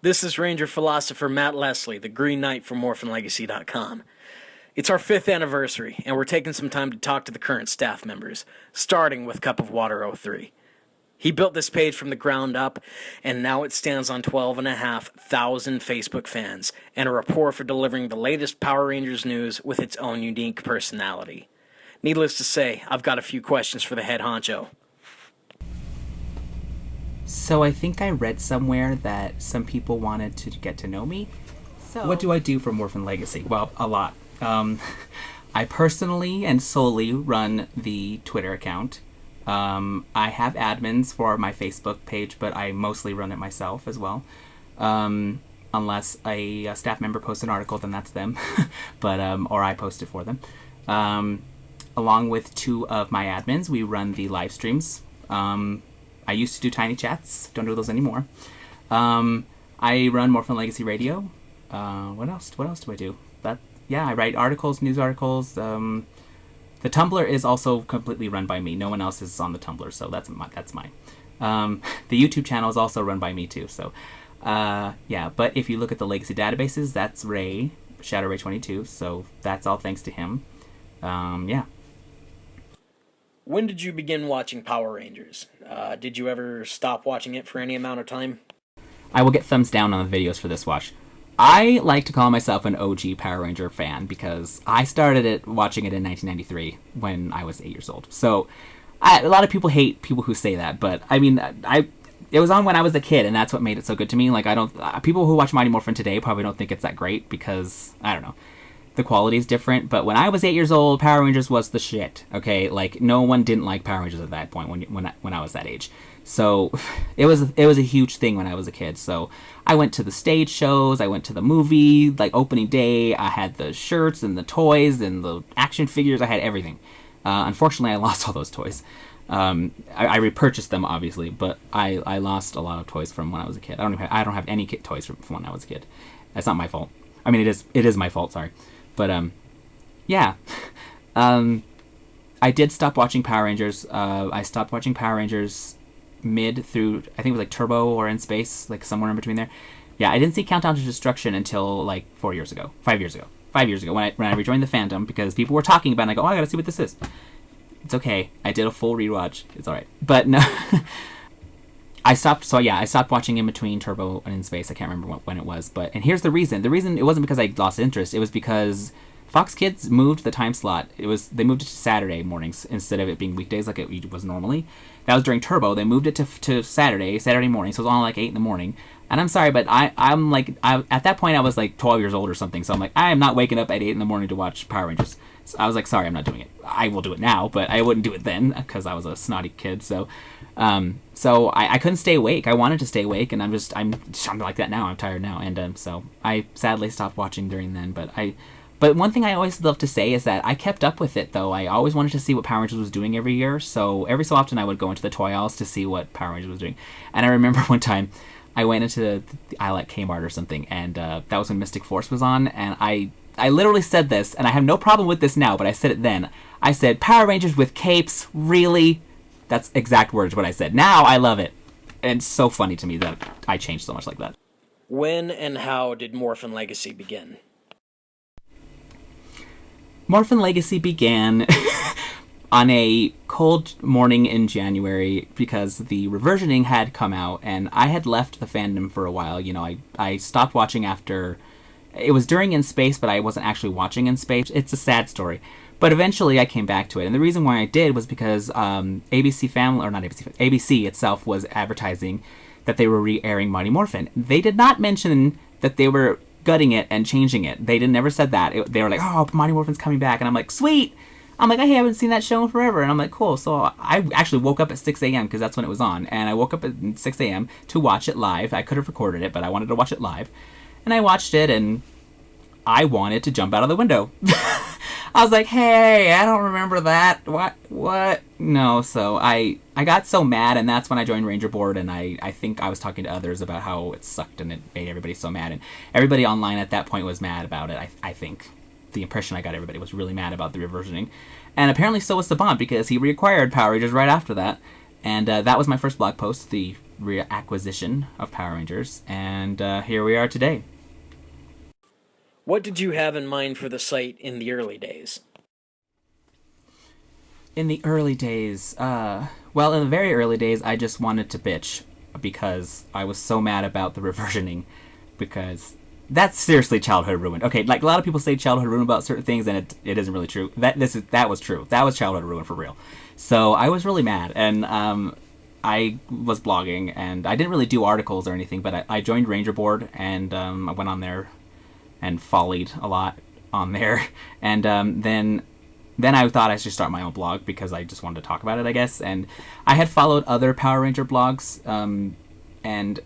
This is Ranger Philosopher Matt Leslie, the Green Knight from MorphinLegacy.com. It's our 5th anniversary, and we're taking some time to talk to the current staff members, starting with Cup of Water 03. He built this page from the ground up, and now it stands on 12,500 Facebook fans, and a rapport for delivering the latest Power Rangers news with its own unique personality. Needless to say, I've got a few questions for the head honcho. So I think I read somewhere that some people wanted to get to know me. So what do I do for Morphin Legacy? Well, a lot. I personally and solely run the Twitter account. I have admins for my Facebook page, but I mostly run it myself as well. Unless a staff member posts an article, then that's them. But or I post it for them. Along with 2 of my admins, we run the live streams. I used to do tiny chats. Don't do those anymore. I run Morphin Legacy Radio. What else? What else do I do? I write articles, news articles. The Tumblr is also completely run by me. No one else is on the Tumblr, so that's mine. The YouTube channel is also run by me too. So, but if you look at the legacy databases, that's Ray, Shadow Ray 22. So that's all thanks to him. When did you begin watching Power Rangers? Did you ever stop watching it for any amount of time? I will get thumbs down on the videos for this watch. I like to call myself an OG Power Ranger fan because I started watching it in 1993 when I was 8 years old. So a lot of people hate people who say that, but I mean, it was on when I was a kid, and that's what made it so good to me. Like, people who watch Mighty Morphin today probably don't think it's that great because, I don't know, the quality is different. But when I was 8 years old, Power Rangers was the shit. Okay, like no one didn't like Power Rangers at that point when I was that age. So it was a huge thing when I was a kid. So I went to the stage shows, I went to the movie, like opening day. I had the shirts and the toys and the action figures. I had everything. Unfortunately, I lost all those toys. I repurchased them, obviously, but I lost a lot of toys from when I was a kid. I don't have any toys from when I was a kid. That's not my fault. I mean, it is my fault. Sorry, but I did stop watching Power Rangers. I stopped watching Power Rangers mid through, I think it was like Turbo or In Space, like somewhere in between there. Yeah, I didn't see Countdown to Destruction until like 5 years ago when I rejoined the fandom because people were talking about it, and I go, oh, I gotta see what this is. It's okay. I did a full rewatch. It's alright. But no, I stopped watching in between Turbo and In Space. I can't remember when it was, and here's the reason. The reason, it wasn't because I lost interest, it was because Fox Kids moved the time slot. They moved it to Saturday mornings instead of it being weekdays like it was normally. That was during Turbo. They moved it to Saturday morning, so it was on like 8 in the morning. And I'm sorry, but I'm at that point I was like 12 years old or something, so I'm like, I am not waking up at 8 in the morning to watch Power Rangers. So I was like, sorry, I'm not doing it. I will do it now, but I wouldn't do it then because I was a snotty kid. So I couldn't stay awake. I wanted to stay awake, and I'm like that now. I'm tired now, and so I sadly stopped watching during then. But one thing I always love to say is that I kept up with it, though. I always wanted to see what Power Rangers was doing every year, so every so often I would go into the toy aisles to see what Power Rangers was doing. And I remember one time I went into the aisle at Kmart or something, and that was when Mystic Force was on, and I literally said this, and I have no problem with this now, but I said it then. I said, Power Rangers with capes? Really? That's exact words what I said. Now I love it. And it's so funny to me that I changed so much like that. When and how did Morphin Legacy begin? Morphin Legacy began on a cold morning in January because the reversioning had come out, and I had left the fandom for a while. You know, I stopped watching after... It was during In Space, but I wasn't actually watching In Space. It's a sad story. But eventually I came back to it. And the reason why I did was because ABC itself was advertising that they were re-airing Mighty Morphin. They did not mention that they were gutting it and changing it. They never said that. They were like, oh, Mighty Morphin's coming back. And I'm like, sweet! I'm like, I haven't seen that show in forever. And I'm like, cool. So I actually woke up at 6 a.m. because that's when it was on. And I woke up at 6 a.m. to watch it live. I could have recorded it, but I wanted to watch it live. And I watched it, and I wanted to jump out of the window. I was like, hey, I don't remember that. What? No, so I got so mad, and that's when I joined Ranger Board, and I think I was talking to others about how it sucked, and it made everybody so mad. And everybody online at that point was mad about it, I think. The impression I got, everybody was really mad about the reversioning. And apparently so was SABAN, because he reacquired Power Rangers right after that. And that was my first blog post, the reacquisition of Power Rangers, and here we are today. What did you have in mind for the site in the early days? In the early days, well, in the very early days, I just wanted to bitch because I was so mad about the reversioning, because that's seriously childhood ruined. Okay, like a lot of people say childhood ruined about certain things, and it isn't really true. That was true. That was childhood ruined for real. So I was really mad, and I was blogging, and I didn't really do articles or anything, but I joined Ranger Board, and I went on there and follied a lot on there, and then I thought I should start my own blog because I just wanted to talk about it, I guess. And I had followed other Power Ranger blogs, and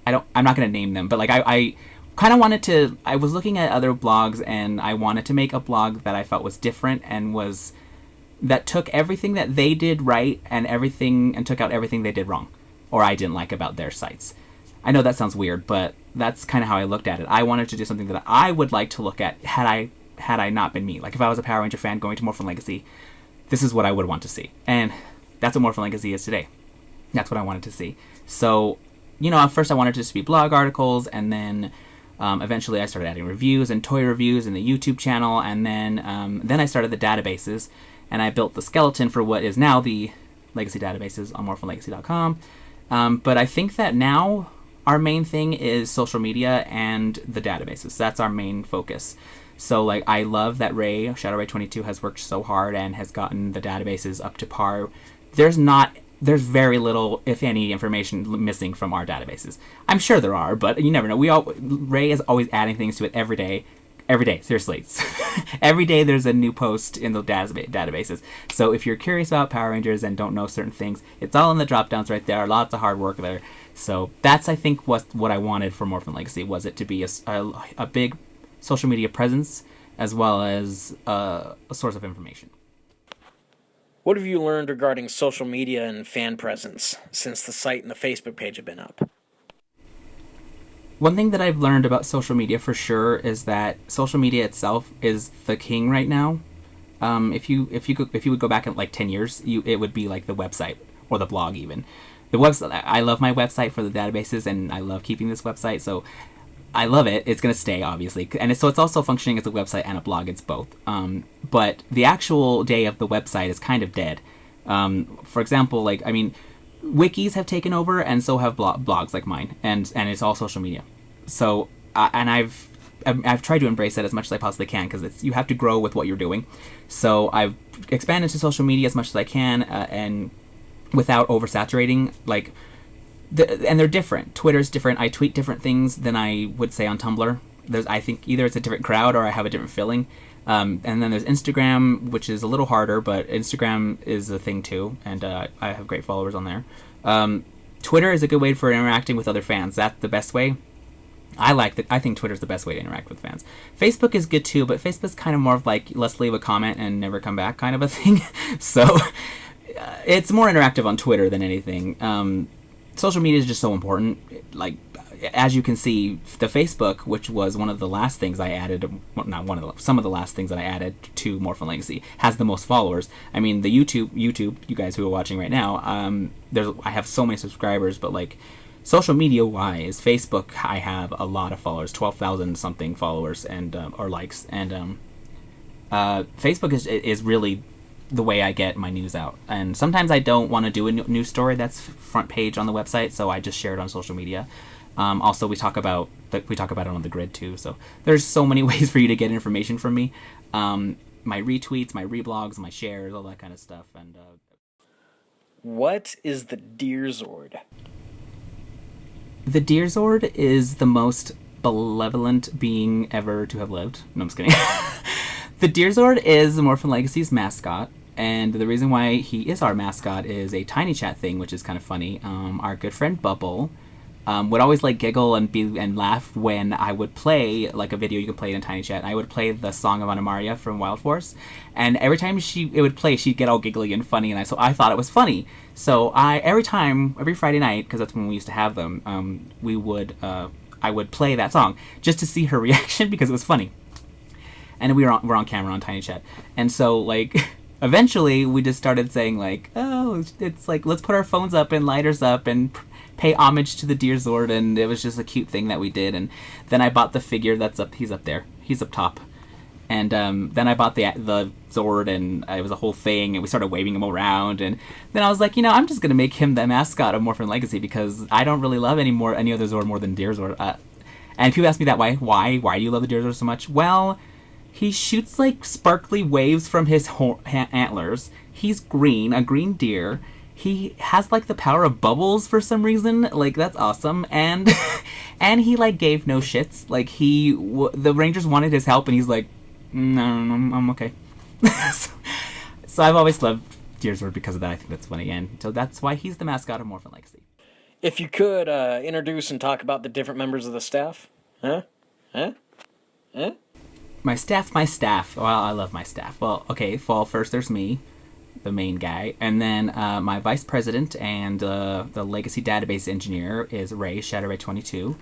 I'm not going to name them, but like I kind of wanted to, I was looking at other blogs, and I wanted to make a blog that I felt was different and that took everything that they did right and took out everything they did wrong or I didn't like about their sites. I know that sounds weird, but that's kind of how I looked at it. I wanted to do something that I would like to look at had I not been me. Like if I was a Power Ranger fan going to Morphin Legacy, this is what I would want to see. And that's what Morphin Legacy is today. That's what I wanted to see. So, at first I wanted to just be blog articles, and then eventually I started adding reviews and toy reviews in the YouTube channel, and then I started the databases, and I built the skeleton for what is now the Legacy databases on MorphinLegacy.com. But I think that now our main thing is social media and the databases. That's our main focus. So, like, I love that Shadow Ray 22 has worked so hard and has gotten the databases up to par. There's very little, if any, information missing from our databases. I'm sure there are, but you never know. Ray is always adding things to it every day. Every day, seriously. Every day there's a new post in the databases. So if you're curious about Power Rangers and don't know certain things, it's all in the drop-downs right there. Lots of hard work there. So that's, I think, what I wanted for Morphin Legacy, was it to be a big social media presence as well as a source of information. What have you learned regarding social media and fan presence since the site and the Facebook page have been up? One thing that I've learned about social media for sure is that social media itself is the king right now. If you would go back in like 10 years, it would be like the website or the blog even. The website, I love my website for the databases, and I love keeping this website, so I love it. It's going to stay, obviously. And so it's also functioning as a website and a blog. It's both. But the actual day of the website is kind of dead. For example, wikis have taken over, and so have blogs like mine, and it's all social media. So and I've tried to embrace that as much as I possibly can, because you have to grow with what you're doing. So I've expanded to social media as much as I can, and without oversaturating. And they're different. Twitter's different. I tweet different things than I would say on Tumblr. I think either it's a different crowd or I have a different feeling. And then there's Instagram, which is a little harder, but Instagram is a thing too, and I have great followers on there. Twitter is a good way for interacting with other fans. That's the best way. I think Twitter's the best way to interact with fans. Facebook is good too, but Facebook's kind of more of like, let's leave a comment and never come back kind of a thing. So it's more interactive on Twitter than anything. Social media is just so important. Like, as you can see, the Facebook, which was one of the last things I added, some of the last things that I added to Morphin Legacy, has the most followers. I mean, the YouTube, you guys who are watching right now, I have so many subscribers, but like, social media wise, Facebook, I have a lot of followers, 12,000 something followers and or likes, and Facebook is really the way I get my news out. And sometimes I don't want to do a news story that's front page on the website, so I just share it on social media. Also, we talk about it on the grid too. So there's so many ways for you to get information from me. My retweets, my reblogs, my shares, all that kind of stuff. And what is the Deer Zord? The Deer Zord is the most benevolent being ever to have lived. No, I'm just kidding. The Deer Zord is Morphin Legacy's mascot. And the reason why he is our mascot is a tiny chat thing, which is kind of funny. Our good friend Bubble would always like giggle and laugh when I would play like a video you can play in Tiny Chat. I would play the Song of Anamaria from Wild Force, and every time it would play, she'd get all giggly and funny, and so I thought it was funny. So every Friday night, because that's when we used to have them, I would play that song just to see her reaction because it was funny. And we're on camera on Tiny Chat, and so like eventually we just started saying like, oh, it's like, let's put our phones up and lighters up and pay homage to the Deer Zord, and it was just a cute thing that we did. And then I bought the figure that's up, he's up there, he's up top. And then I bought the Zord, and it was a whole thing, and we started waving him around. And then I was like, I'm just going to make him the mascot of Morphin Legacy, because I don't really love any other Zord more than Deer Zord. And people ask me that, why do you love the Deer Zord so much? Well, he shoots like sparkly waves from his antlers. He's green, a green deer. He has like the power of bubbles for some reason. Like, that's awesome. And and he like gave no shits. Like, the Rangers wanted his help, and he's like, no, I'm okay. So I've always loved Deer Zord because of that. I think that's funny, and so that's why he's the mascot of Morphin Legacy. If you could introduce and talk about the different members of the staff, huh? My staff. Well, I love my staff. Well, okay. Well, first there's me, the main guy, and then my vice president and the legacy database engineer is Ray Shadowray22.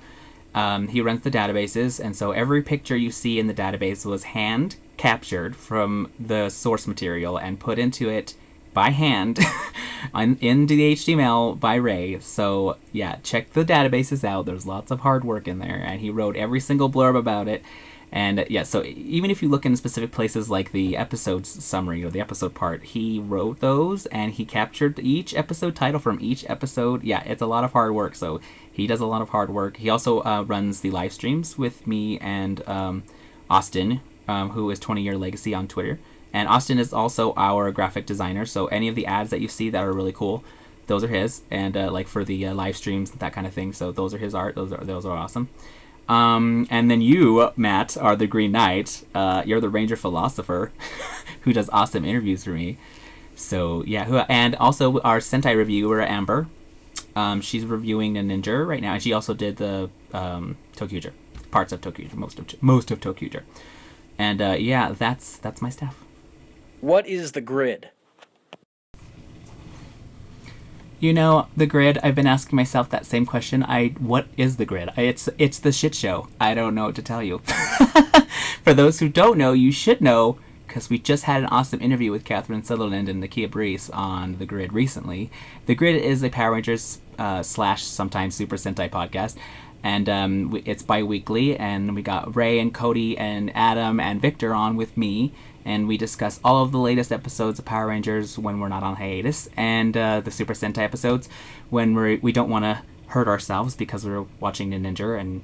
He runs the databases, and so every picture you see in the database was hand captured from the source material and put into it by hand into the HTML by Ray. So yeah, check the databases out. There's lots of hard work in there, and he wrote every single blurb about it. And yeah, so even if you look in specific places like the episode summary or the episode part, he wrote those, and he captured each episode title from each episode. Yeah, it's a lot of hard work, so he does a lot of hard work. He also runs the live streams with me and Austin, who is 20 Year Legacy on Twitter. And Austin is also our graphic designer, so any of the ads that you see that are really cool, those are his. And like for the live streams, that kind of thing, so those are his art. Those are awesome. And then you, Matt, are the Green Knight. You're the Ranger Philosopher, who does awesome interviews for me. So yeah, and also our Sentai reviewer, Amber. She's reviewing the Ninja right now, and she also did the TOEI, parts of TOEI, most of TOEI. And yeah, that's my staff. What is the grid? The grid, I've been asking myself that same question. What is the grid? It's the shit show. I don't know what to tell you. For those who don't know, you should know, because we just had an awesome interview with Catherine Sutherland and Nakia Brees on the grid recently. The grid is a Power Rangers / sometimes Super Sentai podcast, and it's bi-weekly, and we got Ray and Cody and Adam and Victor on with me, and we discuss all of the latest episodes of Power Rangers when we're not on hiatus, and the Super Sentai episodes when we don't want to hurt ourselves because we're watching Ninja, and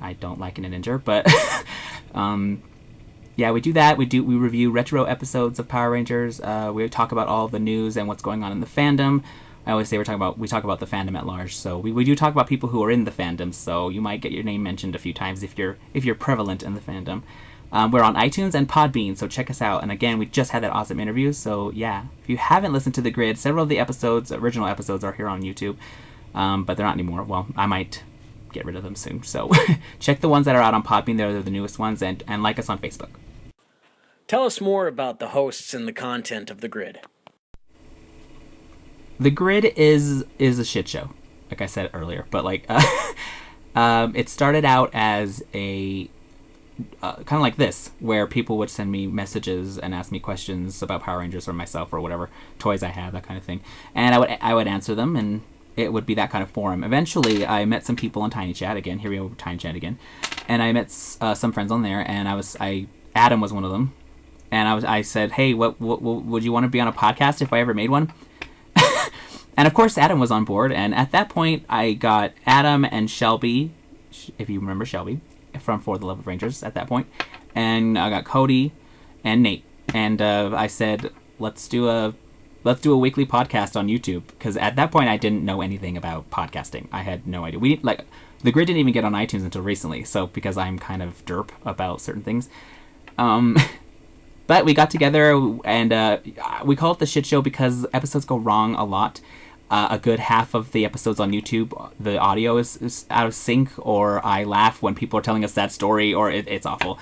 I don't like Ninja, but yeah, we do that. We review retro episodes of Power Rangers. We talk about all the news and what's going on in the fandom. I always say we talk about the fandom at large. So we do talk about people who are in the fandom. So you might get your name mentioned a few times if you're prevalent in the fandom. We're on iTunes and Podbean, so check us out. And again, we just had that awesome interview. So yeah, if you haven't listened to the grid, several of the original episodes are here on YouTube, but they're not anymore. Well, I might get rid of them soon. So check the ones that are out on Podbean. They're the newest ones, and like us on Facebook. Tell us more about the hosts and the content of the grid. The grid is a shit show, like I said earlier. But like, it started out as a kind of like this, where people would send me messages and ask me questions about Power Rangers or myself or whatever toys I have, that kind of thing, and I would answer them, and it would be that kind of forum. Eventually, I met some people on Tiny Chat again. Here we go, Tiny Chat again, and I met some friends on there, and Adam was one of them, and I said, hey, what would you want to be on a podcast if I ever made one? And of course, Adam was on board, and at that point, I got Adam and Shelby, if you remember Shelby, from For the Love of Rangers at that point, and I got Cody and Nate, and I said, let's do a weekly podcast on YouTube, because at that point I didn't know anything about podcasting. I had no idea. The grid didn't even get on iTunes until recently, so because I'm kind of derp about certain things. But we got together, and we call it the shit show because episodes go wrong a lot. A good half of the episodes on YouTube, the audio is out of sync, or I laugh when people are telling us that story, or it's awful.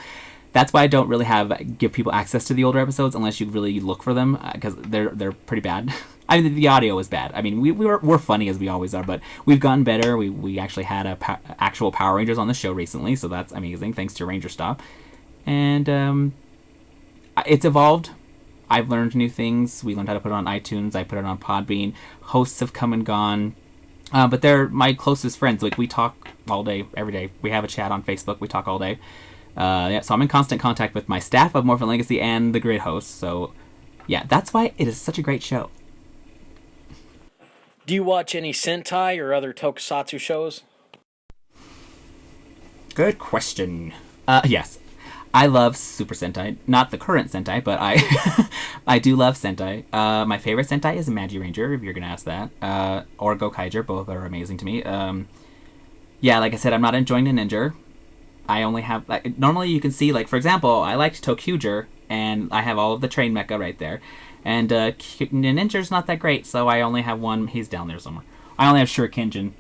That's why I don't really give people access to the older episodes unless you really look for them, because they're pretty bad. I mean, the audio is bad. I mean, we're funny as we always are, but we've gotten better. We actually had actual Power Rangers on the show recently, so that's amazing, thanks to Ranger Stop. And it's evolved. I've learned new things. We learned how to put it on iTunes. I put it on Podbean. Hosts have come and gone. But they're my closest friends. Like, we talk all day, every day. We have a chat on Facebook. We talk all day. Yeah, so I'm in constant contact with my staff of Morphin Legacy and the grid hosts. So, yeah, that's why it is such a great show. Do you watch any Sentai or other tokusatsu shows? Good question. Yes. I love Super Sentai. Not the current Sentai, but I do love Sentai. My favorite Sentai is Magi Ranger, if you're going to ask that. Or Gokaiger. Both are amazing to me. Yeah, like I said, I'm not enjoying the Ninja. I only have... Like, normally you can see, like, for example, I liked Tokyuger, and I have all of the train mecha right there. And Ninja's not that great, so I only have one. He's down there somewhere. I only have Shurikenjin.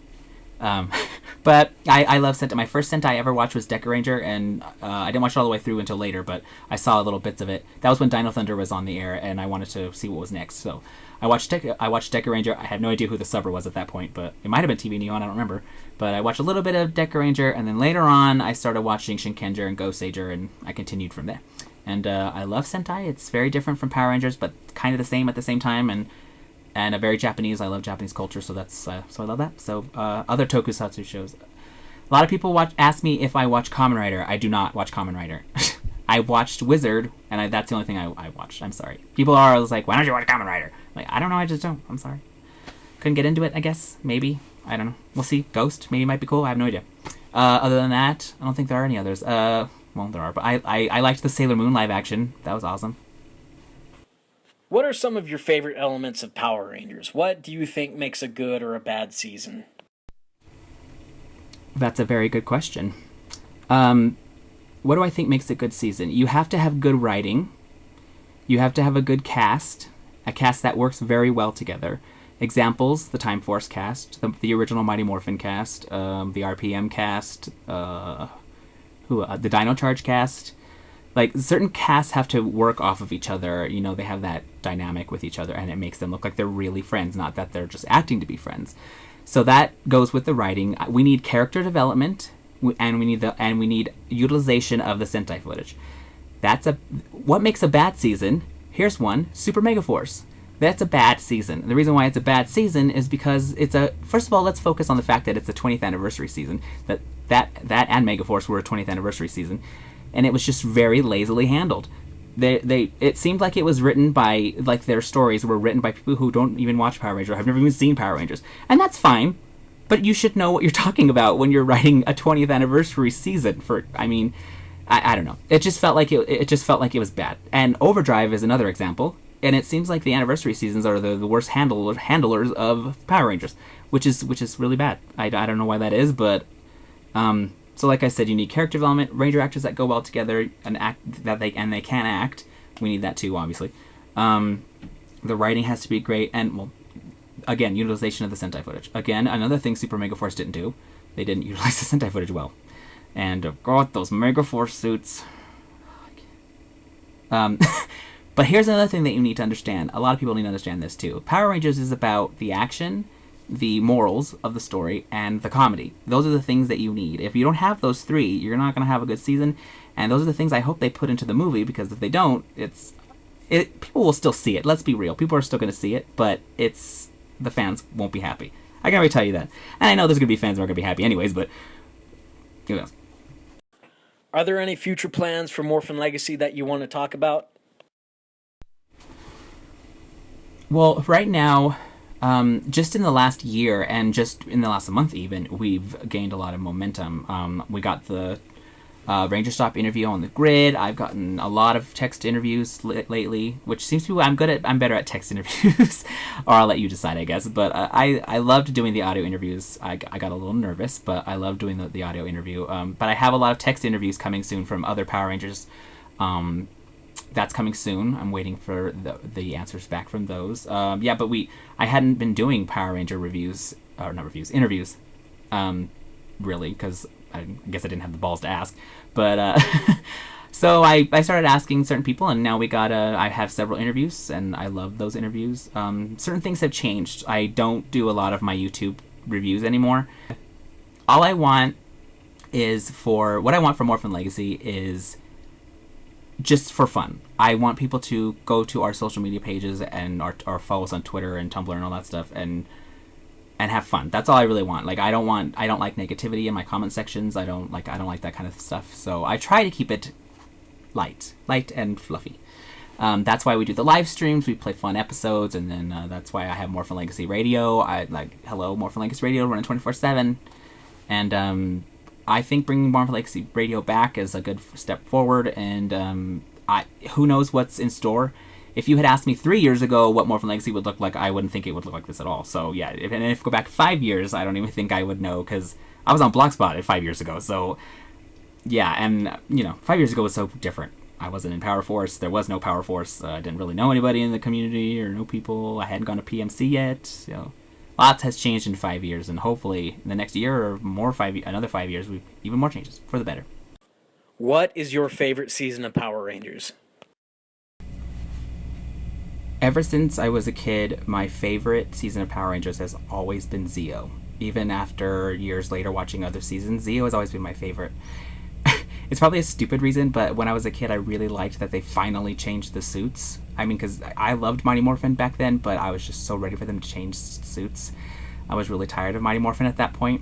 But I love Sentai. My first Sentai I ever watched was Deca Ranger, and I didn't watch it all the way through until later, but I saw little bits of it. That was when Dino Thunder was on the air, and I wanted to see what was next. So I watched Deca Ranger. I had no idea who the subber was at that point, but it might have been TV Neon, I don't remember. But I watched a little bit of Deca Ranger, and then later on I started watching Shinkenger and Goseiger, and I continued from there. And I love Sentai. It's very different from Power Rangers, but kind of the same at the same time, and a very Japanese. I love Japanese culture, so that's so I love that. So other tokusatsu shows. A lot of people ask me if I watch Kamen Rider. I do not watch Kamen Rider. I watched Wizard, and that's the only thing I watched. I'm sorry. People are always like, why don't you watch Kamen Rider? I'm like, I don't know, I just don't. I'm sorry. Couldn't get into it, I guess. Maybe. I don't know. We'll see. Ghost maybe might be cool. I have no idea. Other than that, I don't think there are any others. Well, there are, but I liked the Sailor Moon live action. That was awesome. What are some of your favorite elements of Power Rangers? What do you think makes a good or a bad season? That's a very good question. What do I think makes a good season? You have to have good writing. You have to have a good cast. A cast that works very well together. Examples, the Time Force cast, the original Mighty Morphin cast, the RPM cast, the Dino Charge cast. Like, certain casts have to work off of each other. You know, they have that dynamic with each other, and it makes them look like they're really friends, not that they're just acting to be friends. So that goes with the writing. We need character development, and we need utilization of the Sentai footage. What makes a bad season? Here's one: Super Mega Force. That's a bad season. The reason why it's a bad season is because first of all, let's focus on the fact that it's a 20th anniversary season. That and Mega Force were a 20th anniversary season. And it was just very lazily handled. It seemed like it was written by, like, their stories were written by people who don't even watch Power Rangers or have never even seen Power Rangers. And that's fine, but you should know what you're talking about when you're writing a 20th anniversary season I don't know. It just felt like it was bad. And Overdrive is another example, and it seems like the anniversary seasons are the worst handlers of Power Rangers, which is really bad. I don't know why that is, but so like I said, you need character development, Ranger actors that go well together, and they can act. We need that too, obviously. The writing has to be great, and, well, again, utilization of the Sentai footage. Again, another thing Super Mega Force didn't do. They didn't utilize the Sentai footage well. And, God, those Mega Force suits. But here's another thing that you need to understand. A lot of people need to understand this too. Power Rangers is about the action, the morals of the story, and the comedy. Those are the things that you need. If you don't have those three, you're not going to have a good season. And those are the things I hope they put into the movie, because if they don't, people will still see it. Let's be real. People are still going to see it, but the fans won't be happy. I can already tell you that. And I know there's going to be fans who aren't going to be happy anyways, but who knows? Are there any future plans for Morphin Legacy that you want to talk about? Well, right now, just in the last year, and just in the last month even, we've gained a lot of momentum. We got the Ranger Stop interview on the grid. I've gotten a lot of text interviews lately, which seems to be I'm better at text interviews, or I'll let you decide, I guess. But I loved doing the audio interviews. I got a little nervous, but I love doing the audio interview. But I have a lot of text interviews coming soon from other Power Rangers. That's coming soon. I'm waiting for the answers back from those. Yeah, but I hadn't been doing Power Ranger interviews, really, because I guess I didn't have the balls to ask. But so I started asking certain people, and now I have several interviews, and I love those interviews. Certain things have changed. I don't do a lot of my YouTube reviews anymore. What I want from Morphin Legacy is just for fun. I want people to go to our social media pages and or follow us on Twitter and Tumblr and all that stuff and have fun. That's all I really want. Like I don't like negativity in my comment sections. I don't like that kind of stuff. So I try to keep it light and fluffy. That's why we do the live streams. We play fun episodes, and then that's why I have Morphin Legacy Radio. Hello, Morphin Legacy Radio, running 24/7, and I think bringing Morphin Legacy Radio back is a good step forward. And who knows what's in store. If you had asked me 3 years ago what Morphin Legacy would look like, I wouldn't think it would look like this at all. So yeah, if we go back 5 years, I don't even think I would know, because I was on Blogspot 5 years ago. So yeah, and 5 years ago was so different. I wasn't in Power Force. There was no Power Force. I didn't really know anybody in the community or know people. I hadn't gone to PMC yet. Lots has changed in 5 years, and hopefully in the next year or more, another 5 years, even more changes for the better. What is your favorite season of Power Rangers? Ever since I was a kid, my favorite season of Power Rangers has always been Zeo. Even after years later watching other seasons, Zeo has always been my favorite. It's probably a stupid reason, but when I was a kid, I really liked that they finally changed the suits. I mean, because I loved Mighty Morphin back then, but I was just so ready for them to change suits. I was really tired of Mighty Morphin at that point.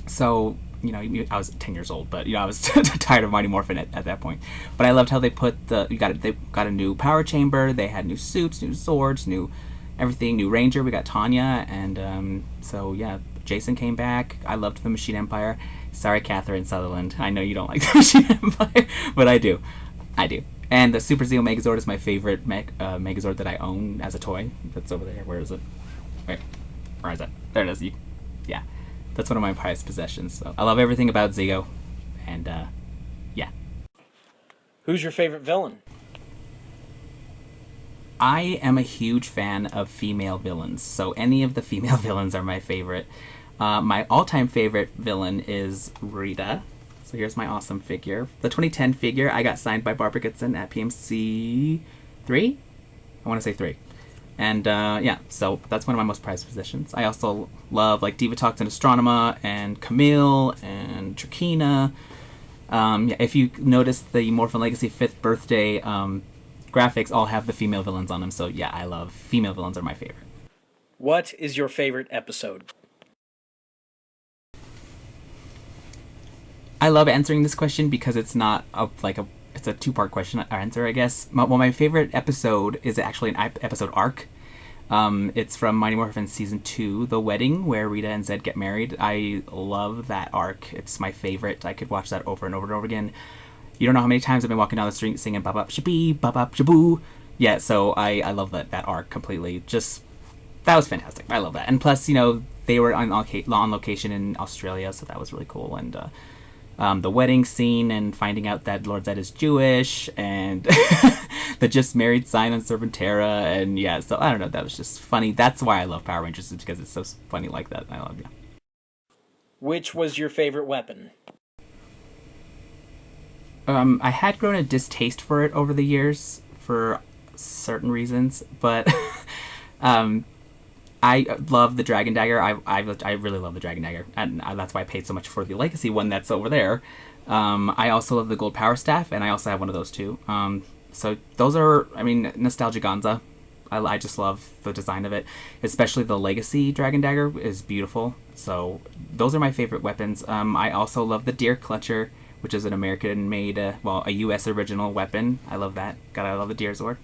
So, I was 10 years old, but, I was tired of Mighty Morphin at that point. But I loved how they they got a new power chamber, they had new suits, new swords, new everything, new Ranger, we got Tanya, and so, yeah, Jason came back. I loved the Machine Empire. Sorry, Catherine Sutherland. I know you don't like the Machine Empire, but I do. And the Super Zeo Megazord is my favorite Megazord that I own as a toy. That's over there. Where is it? Wait, where is it? There it is. Yeah, that's one of my prized possessions. So I love everything about Zeo, and yeah. Who's your favorite villain? I am a huge fan of female villains, so any of the female villains are my favorite. My all-time favorite villain is Rita. So here's my awesome figure. The 2010 figure I got signed by Barbara Goodson at PMC 3? I want to say 3. And yeah, so that's one of my most prized possessions. I also love Diva Talks and Astronema and Camille and Trakina. Yeah, if you notice, the Morphin Legacy 5th birthday graphics all have the female villains on them. So yeah, I love female villains are my favorite. What is your favorite episode? I love answering this question because it's not it's a two-part question or answer, I guess. My favorite episode is actually an episode arc. It's from Mighty Morphin Season 2, The Wedding, where Rita and Zed get married. I love that arc. It's my favorite. I could watch that over and over and over again. You don't know how many times I've been walking down the street singing Bop Bop Shabee, Bop Bop Shaboo. Yeah, so I love that arc completely. That was fantastic. I love that. And plus, they were on location in Australia, so that was really cool. And the wedding scene and finding out that Lord Zed is Jewish and the just married sign on Serpentera. And yeah, so I don't know. That was just funny. That's why I love Power Rangers, is because it's so funny like that. I love it. Which was your favorite weapon? I had grown a distaste for it over the years for certain reasons, but I love the Dragon Dagger. I really love the Dragon Dagger, and that's why I paid so much for the Legacy one that's over there. I also love the Gold Power Staff, and I also have one of those too. So those are, Nostalgia Gonza. I just love the design of it, especially the Legacy Dragon Dagger is beautiful. So those are my favorite weapons. I also love the Deer Clutcher, which is an American-made, a U.S. original weapon. I love that. I love the Deer Zord.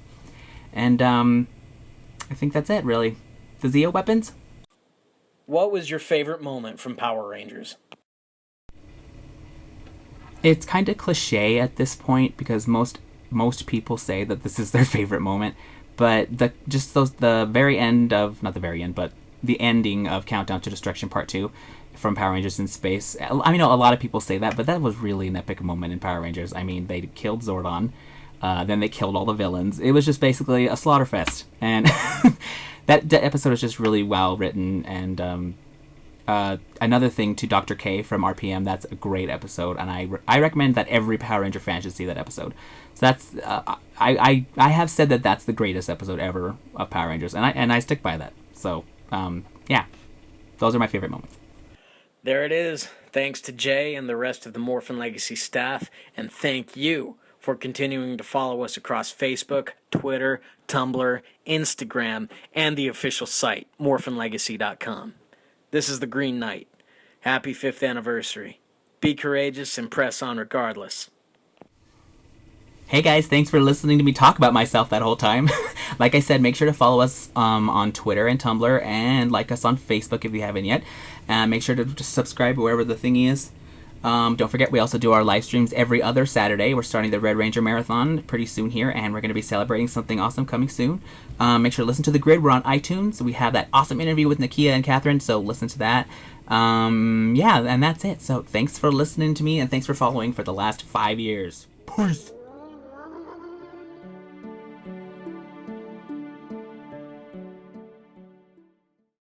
And I think that's it, really. The Zeo weapons? What was your favorite moment from Power Rangers? It's kind of cliche at this point because most people say that this is their favorite moment, but the very end of, not the very end, but the ending of Countdown to Destruction Part 2 from Power Rangers in Space. A lot of people say that, but that was really an epic moment in Power Rangers. They killed Zordon, then they killed all the villains. It was just basically a slaughter fest, and that episode is just really well written. And another thing to Dr. K from RPM, that's a great episode, and I recommend that every Power Ranger fan should see that episode. So that's I have said that that's the greatest episode ever of Power Rangers, and I stick by that. So yeah, those are my favorite moments. There it is. Thanks to Jay and the rest of the Morphin Legacy staff, and thank you for continuing to follow us across Facebook, Twitter, Tumblr, Instagram, and the official site, MorphinLegacy.com. This is the Green Knight. Happy 5th anniversary. Be courageous and press on regardless. Hey guys, thanks for listening to me talk about myself that whole time. Like I said, make sure to follow us on Twitter and Tumblr, and like us on Facebook if you haven't yet. Make sure to subscribe wherever the thingy is. Don't forget, we also do our live streams every other Saturday. We're starting the Red Ranger Marathon pretty soon here, and we're going to be celebrating something awesome coming soon. Make sure to listen to The Grid. We're on iTunes. We have that awesome interview with Nakia and Catherine, so listen to that. Yeah, and that's it. So thanks for listening to me, and thanks for following for the last 5 years. Peace!